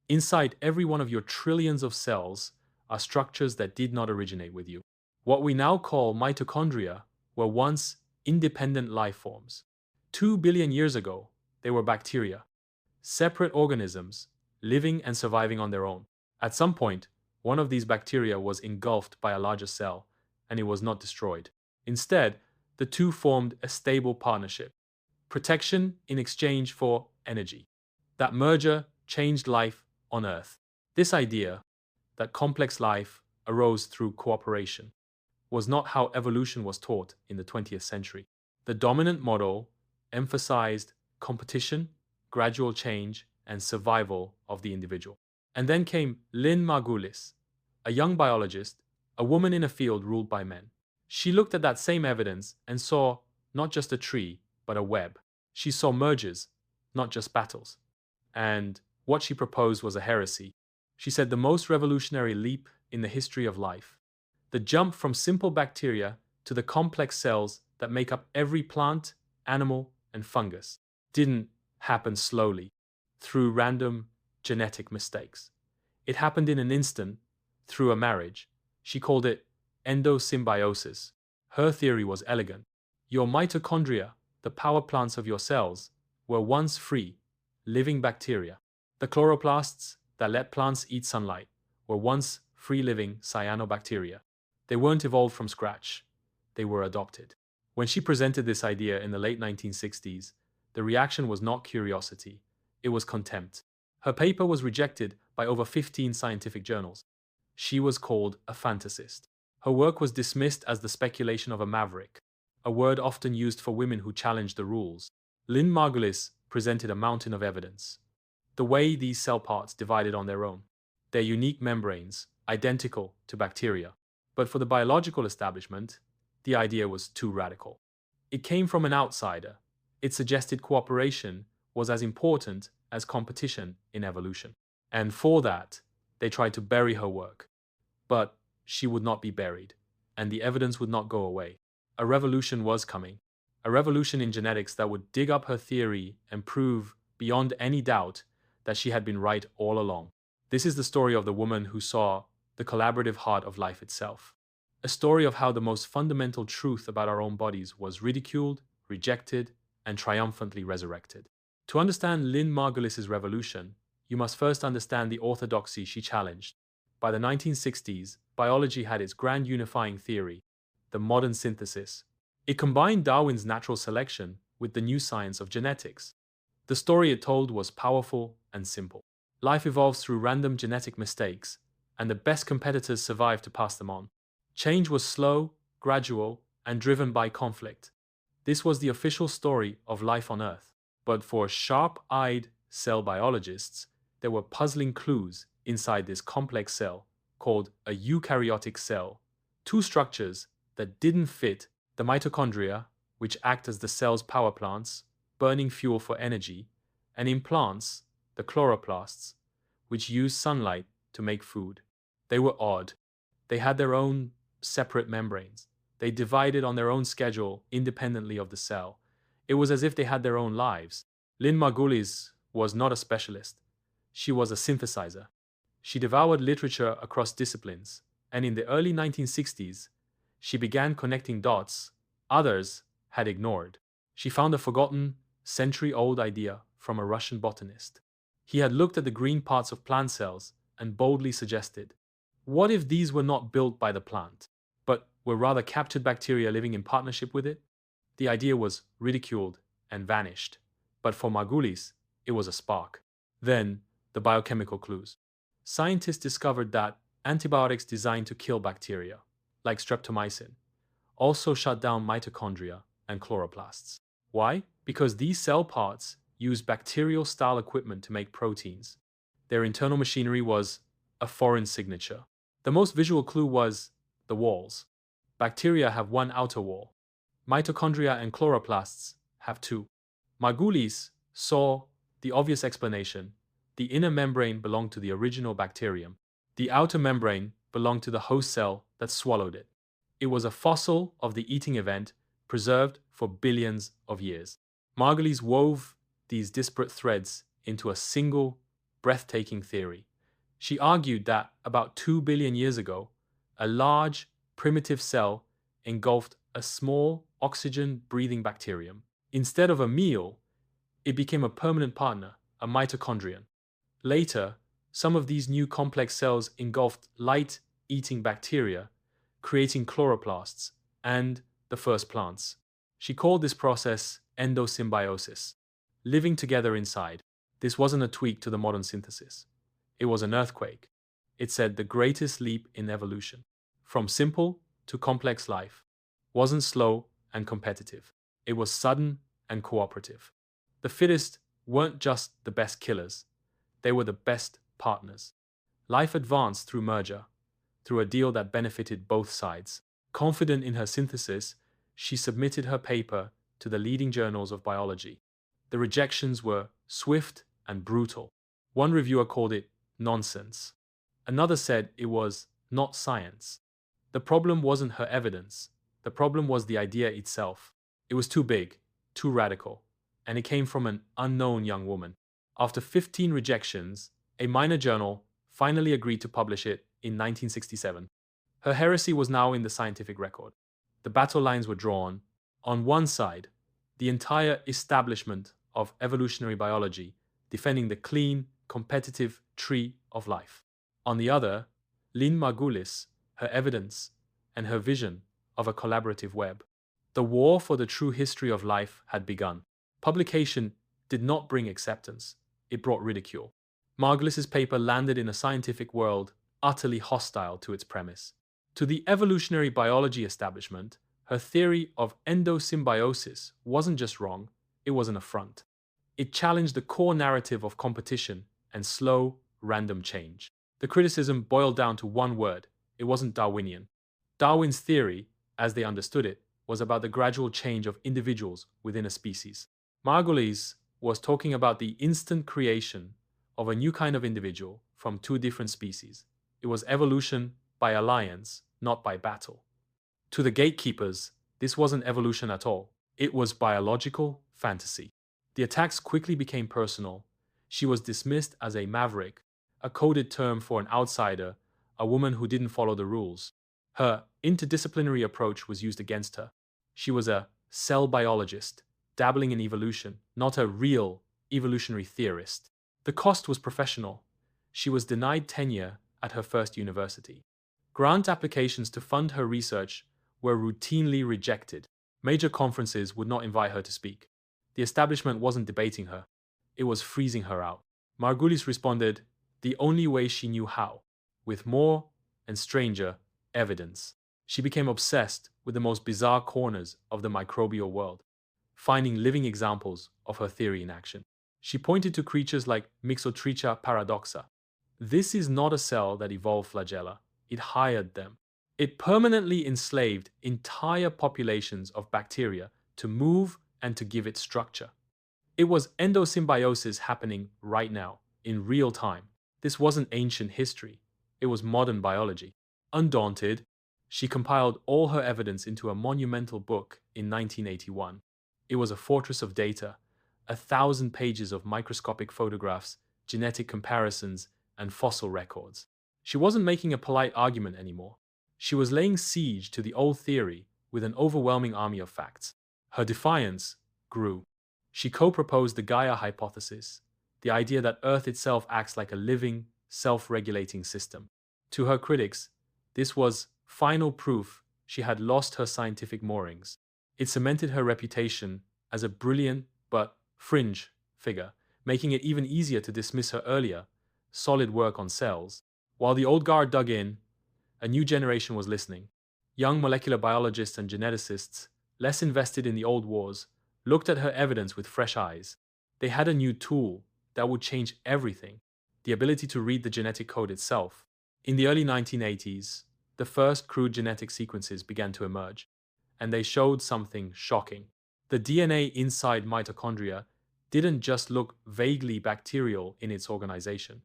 Inside every one of your trillions of cells are structures that did not originate with you. What we now call mitochondria were once independent life forms. 2 billion years ago, they were bacteria, separate organisms living and surviving on their own. At some point, one of these bacteria was engulfed by a larger cell, and it was not destroyed. Instead, the two formed a stable partnership, protection in exchange for energy. That merger changed life on Earth. This idea that complex life arose through cooperation was not how evolution was taught in the 20th century. The dominant model emphasized competition, gradual change, and survival of the individual. And then came Lynn Margulis, a young biologist, a woman in a field ruled by men. She looked at that same evidence and saw not just a tree, but a web. She saw mergers, not just battles. And what she proposed was a heresy. She said the most revolutionary leap in the history of life, the jump from simple bacteria to the complex cells that make up every plant, animal, and fungus, didn't happen slowly, through random genetic mistakes. It happened in an instant, through a marriage. She called it endosymbiosis. Her theory was elegant. Your mitochondria, the power plants of your cells, were once free, living bacteria. The chloroplasts that let plants eat sunlight were once free-living cyanobacteria. They weren't evolved from scratch. They were adopted. When she presented this idea in the late 1960s, the reaction was not curiosity. It was contempt. Her paper was rejected by over 15 scientific journals. She was called a fantasist. Her work was dismissed as the speculation of a maverick, a word often used for women who challenged the rules. Lynn Margulis presented a mountain of evidence. The way these cell parts divided on their own, their unique membranes, identical to bacteria. But for the biological establishment, the idea was too radical. It came from an outsider. It suggested cooperation was as important as competition in evolution. And for that, they tried to bury her work. But she would not be buried, and the evidence would not go away. A revolution was coming. A revolution in genetics that would dig up her theory and prove, beyond any doubt, that she had been right all along. This is the story of the woman who saw the collaborative heart of life itself. A story of how the most fundamental truth about our own bodies was ridiculed, rejected, and triumphantly resurrected. To understand Lynn Margulis' revolution, you must first understand the orthodoxy she challenged. By the 1960s, biology had its grand unifying theory, the modern synthesis. It combined Darwin's natural selection with the new science of genetics. The story it told was powerful and simple. Life evolves through random genetic mistakes, and the best competitors survive to pass them on. Change was slow, gradual, and driven by conflict. This was the official story of life on Earth. But for sharp-eyed cell biologists, there were puzzling clues inside this complex cell called a eukaryotic cell. Two structures that didn't fit: the mitochondria, which act as the cell's power plants, burning fuel for energy, and in plants, the chloroplasts, which use sunlight to make food. They were odd. They had their own separate membranes. They divided on their own schedule independently of the cell. It was as if they had their own lives. Lynn Margulis was not a specialist. She was a synthesizer. She devoured literature across disciplines, and in the early 1960s, she began connecting dots others had ignored. She found a forgotten, century-old idea from a Russian botanist. He had looked at the green parts of plant cells and boldly suggested, what if these were not built by the plant, but were rather captured bacteria living in partnership with it? The idea was ridiculed and vanished, but for Margulis, it was a spark. Then, the biochemical clues. Scientists discovered that antibiotics designed to kill bacteria, like streptomycin, also shut down mitochondria and chloroplasts. Why? Because these cell parts use bacterial-style equipment to make proteins. Their internal machinery was a foreign signature. The most visual clue was the walls. Bacteria have one outer wall. Mitochondria and chloroplasts have two. Margulis saw the obvious explanation. The inner membrane belonged to the original bacterium. The outer membrane belonged to the host cell that swallowed it. It was a fossil of the eating event, preserved for billions of years. Margulis wove these disparate threads into a single, breathtaking theory. She argued that about 2 billion years ago, a large, primitive cell engulfed a small, oxygen-breathing bacterium. Instead of a meal, it became a permanent partner, a mitochondrion. Later, some of these new complex cells engulfed light-eating bacteria, creating chloroplasts and the first plants. She called this process endosymbiosis, living together inside. This wasn't a tweak to the modern synthesis. It was an earthquake. It said the greatest leap in evolution, from simple to complex life, wasn't slow and competitive. It was sudden and cooperative. The fittest weren't just the best killers, they were the best partners. Life advanced through merger, through a deal that benefited both sides. Confident in her synthesis, she submitted her paper to the leading journals of biology. The rejections were swift and brutal. One reviewer called it nonsense. Another said it was not science. The problem wasn't her evidence. The problem was the idea itself. It was too big, too radical, and it came from an unknown young woman. After 15 rejections, a minor journal finally agreed to publish it in 1967. Her heresy was now in the scientific record. The battle lines were drawn. On one side, the entire establishment of evolutionary biology defending the clean, competitive tree of life. On the other, Lynn Margulis, her evidence, and her vision of a collaborative web. The war for the true history of life had begun. Publication did not bring acceptance, it brought ridicule. Margulis's paper landed in a scientific world utterly hostile to its premise. To the evolutionary biology establishment, her theory of endosymbiosis wasn't just wrong, it was an affront. It challenged the core narrative of competition and slow, random change. The criticism boiled down to one word: it wasn't Darwinian. Darwin's theory, as they understood it, was about the gradual change of individuals within a species. Margulis was talking about the instant creation of a new kind of individual from two different species. It was evolution by alliance, not by battle. To the gatekeepers, this wasn't evolution at all. It was biological fantasy. The attacks quickly became personal. She was dismissed as a maverick, a coded term for an outsider, a woman who didn't follow the rules. Her interdisciplinary approach was used against her. She was a cell biologist, dabbling in evolution, not a real evolutionary theorist. The cost was professional. She was denied tenure at her first university. Grant applications to fund her research were routinely rejected. Major conferences would not invite her to speak. The establishment wasn't debating her. It was freezing her out. Margulis responded the only way she knew how, with more and stranger evidence. She became obsessed with the most bizarre corners of the microbial world, finding living examples of her theory in action. She pointed to creatures like Mixotricha paradoxa. This is not a cell that evolved flagella. It hired them. It permanently enslaved entire populations of bacteria to move and to give it structure. It was endosymbiosis happening right now, in real time. This wasn't ancient history. It was modern biology. Undaunted, she compiled all her evidence into a monumental book in 1981. It was a fortress of data, 1,000 pages of microscopic photographs, genetic comparisons, and fossil records. She wasn't making a polite argument anymore. She was laying siege to the old theory with an overwhelming army of facts. Her defiance grew. She co-proposed the Gaia hypothesis, the idea that Earth itself acts like a living, self-regulating system. To her critics, this was final proof she had lost her scientific moorings. It cemented her reputation as a brilliant but fringe figure, making it even easier to dismiss her earlier, solid work on cells. While the old guard dug in, a new generation was listening. Young molecular biologists and geneticists, less invested in the old wars, looked at her evidence with fresh eyes. They had a new tool that would change everything: the ability to read the genetic code itself. In the early 1980s, the first crude genetic sequences began to emerge, and they showed something shocking. The DNA inside mitochondria didn't just look vaguely bacterial in its organization.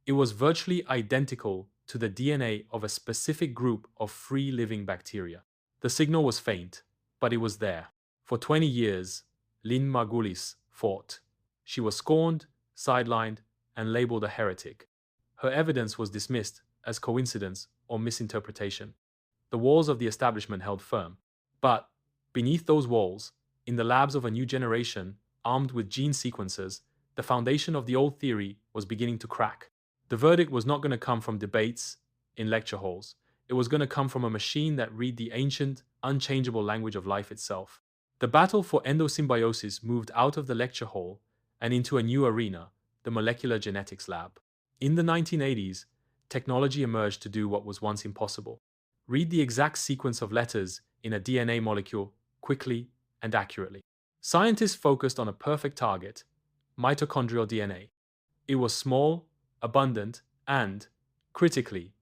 It was virtually identical to the DNA of a specific group of free-living bacteria. The signal was faint, but it was there. For 20 years, Lynn Margulis fought. She was scorned, sidelined, and labeled a heretic. Her evidence was dismissed as coincidence or misinterpretation. The walls of the establishment held firm. But beneath those walls, in the labs of a new generation, armed with gene sequencers, the foundation of the old theory was beginning to crack. The verdict was not going to come from debates in lecture halls. It was going to come from a machine that read the ancient, unchangeable language of life itself. The battle for endosymbiosis moved out of the lecture hall and into a new arena, the molecular genetics lab. In the 1980s, technology emerged to do what was once impossible. Read the exact sequence of letters in a DNA molecule quickly and accurately. Scientists focused on a perfect target, mitochondrial DNA. It was small, abundant, and, critically,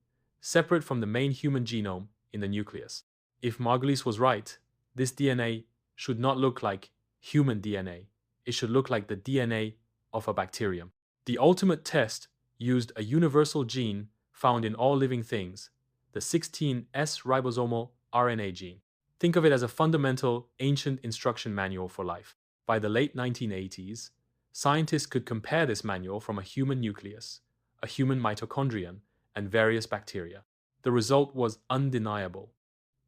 separate from the main human genome in the nucleus. If Margulis was right, this DNA should not look like human DNA. It should look like the DNA of a bacterium. The ultimate test used a universal gene found in all living things, the 16S ribosomal RNA gene. Think of it as a fundamental, ancient instruction manual for life. By the late 1980s, scientists could compare this manual from a human nucleus, a human mitochondrion, and various bacteria. The result was undeniable.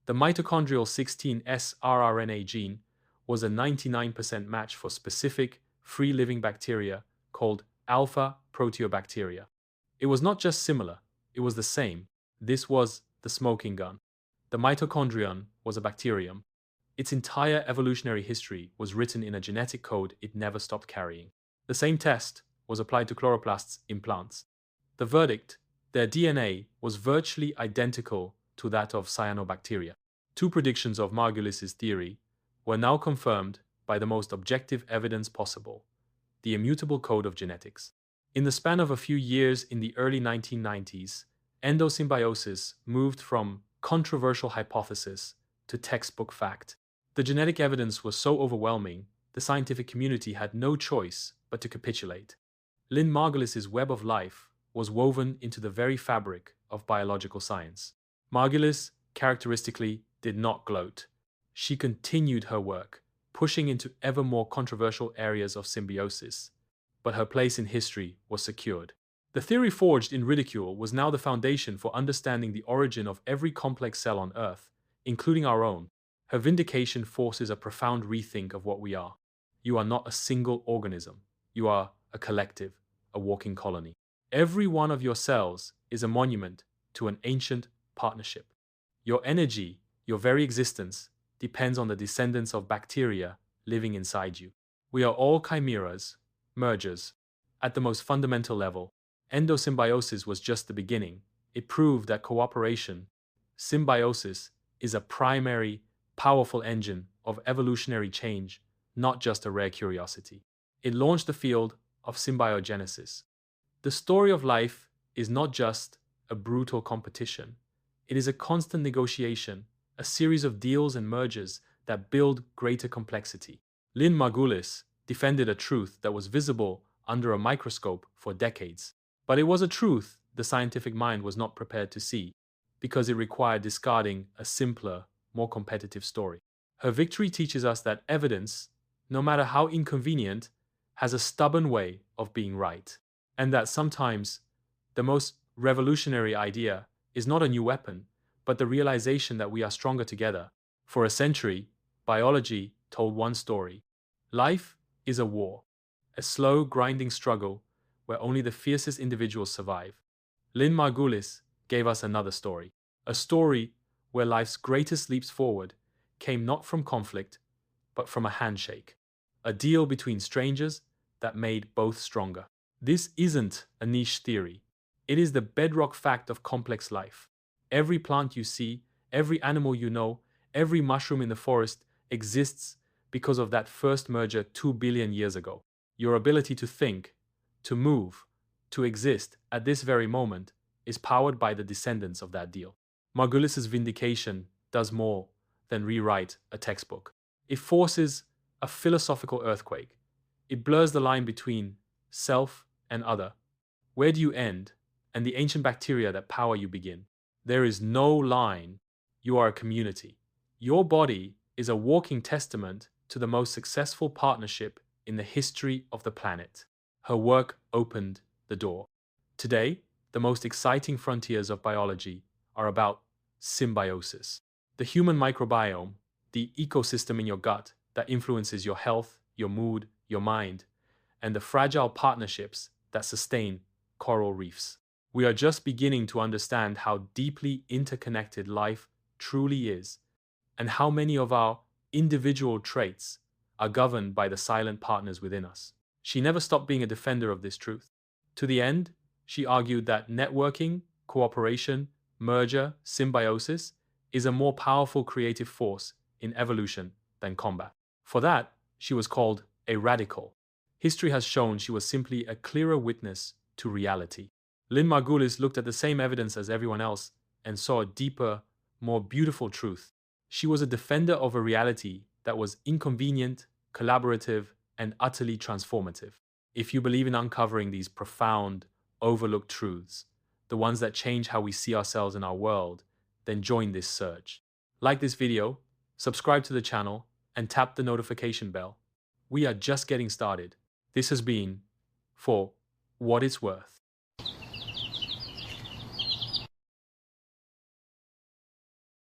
The mitochondrial 16S rRNA gene was a 99% match for specific, free-living bacteria called alpha proteobacteria. It was not just similar, it was the same. This was the smoking gun. The mitochondrion was a bacterium. Its entire evolutionary history was written in a genetic code it never stopped carrying. The same test was applied to chloroplasts in plants. The verdict: their DNA was virtually identical to that of cyanobacteria. Two predictions of Margulis' theory were now confirmed by the most objective evidence possible: the immutable code of genetics. In the span of a few years in the early 1990s, endosymbiosis moved from controversial hypothesis to textbook fact. The genetic evidence was so overwhelming, the scientific community had no choice but to capitulate. Lynn Margulis' web of life was woven into the very fabric of biological science. Margulis, characteristically, did not gloat. She continued her work, pushing into ever more controversial areas of symbiosis, but her place in history was secured. The theory forged in ridicule was now the foundation for understanding the origin of every complex cell on Earth, including our own. Her vindication forces a profound rethink of what we are. You are not a single organism. You are a collective, a walking colony. Every one of your cells is a monument to an ancient partnership. Your energy, your very existence, depends on the descendants of bacteria living inside you. We are all chimeras, mergers. At the most fundamental level, endosymbiosis was just the beginning. It proved that cooperation, symbiosis, is a primary, powerful engine of evolutionary change, not just a rare curiosity. It launched the field of symbiogenesis. The story of life is not just a brutal competition. It is a constant negotiation, a series of deals and mergers that build greater complexity. Lynn Margulis defended a truth that was visible under a microscope for decades. But it was a truth the scientific mind was not prepared to see, because it required discarding a simpler, more competitive story. Her victory teaches us that evidence, no matter how inconvenient, has a stubborn way of being right, and that sometimes the most revolutionary idea is not a new weapon, but the realization that we are stronger together. For a century, biology told one story. Life is a war, a slow, grinding struggle where only the fiercest individuals survive. Lynn Margulis gave us another story, a story where life's greatest leaps forward came not from conflict, but from a handshake, a deal between strangers that made both stronger. This isn't a niche theory. It is the bedrock fact of complex life. Every plant you see, every animal you know, every mushroom in the forest exists because of that first merger 2 billion years ago. Your ability to think, to move, to exist at this very moment is powered by the descendants of that deal. Margulis' vindication does more than rewrite a textbook. It forces a philosophical earthquake. It blurs the line between self and other. Where do you end, and the ancient bacteria that power you begin? There is no line. You are a community. Your body is a walking testament to the most successful partnership in the history of the planet. Her work opened the door. Today, the most exciting frontiers of biology are about symbiosis. The human microbiome, the ecosystem in your gut that influences your health, your mood, your mind, and the fragile partnerships that sustain coral reefs. We are just beginning to understand how deeply interconnected life truly is, and how many of our individual traits are governed by the silent partners within us. She never stopped being a defender of this truth. To the end, she argued that networking, cooperation, merger, symbiosis is a more powerful creative force in evolution than combat. For that, she was called a radical. History has shown she was simply a clearer witness to reality. Lynn Margulis looked at the same evidence as everyone else and saw a deeper, more beautiful truth. She was a defender of a reality that was inconvenient, collaborative, and utterly transformative. If you believe in uncovering these profound, overlooked truths, the ones that change how we see ourselves in our world, then join this search. Like this video, subscribe to the channel, and tap the notification bell. We are just getting started. This has been For What It's Worth.